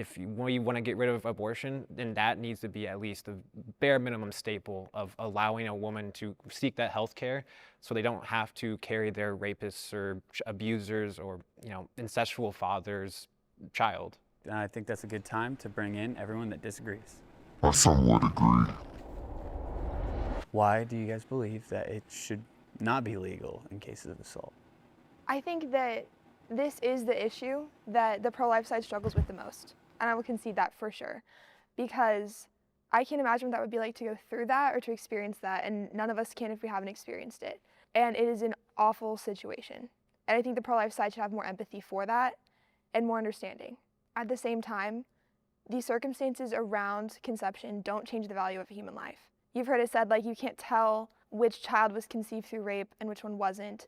If we want to get rid of abortion, then that needs to be at least the bare minimum staple of allowing a woman to seek that health care so they don't have to carry their rapists or abusers or, incestual father's child. I think that's a good time to bring in everyone that disagrees. I somewhat agree. Why do you guys believe that it should not be legal in cases of assault? I think that this is the issue that the pro-life side struggles with the most. And I will concede that for sure. Because I can't imagine what that would be like to go through that or to experience that. And none of us can if we haven't experienced it. And it is an awful situation. And I think the pro-life side should have more empathy for that and more understanding. At the same time, the circumstances around conception don't change the value of a human life. You've heard it said, like, you can't tell which child was conceived through rape and which one wasn't.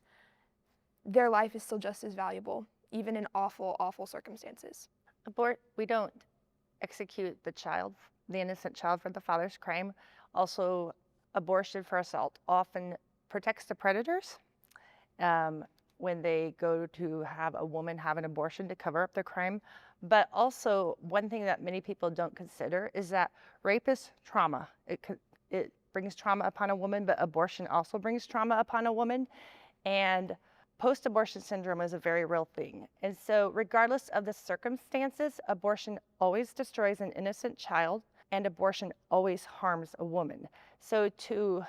Their life is still just as valuable, even in awful, awful circumstances. We don't execute the child, the innocent child, for the father's crime. Also, abortion for assault often protects the predators when they go to have a woman have an abortion to cover up their crime. But also, one thing that many people don't consider is that rape is trauma. It brings trauma upon a woman, but abortion also brings trauma upon a woman. And post-abortion syndrome is a very real thing. And so regardless of the circumstances, abortion always destroys an innocent child, and abortion always harms a woman. So to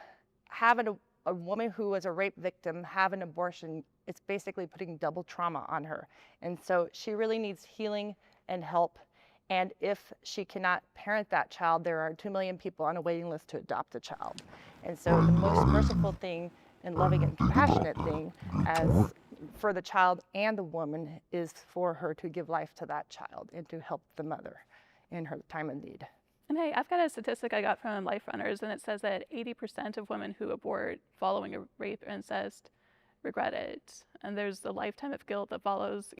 have a woman who was a rape victim have an abortion, it's basically putting double trauma on her. And so she really needs healing and help. And if she cannot parent that child, there are 2 million people on a waiting list to adopt a child. And so the most merciful thing and loving and compassionate thing as for the child and the woman is for her to give life to that child and to help the mother in her time of need. And hey, I've got a statistic I got from Life Runners, and it says that 80% of women who abort following a rape or incest regret it. And there's a lifetime of guilt that follows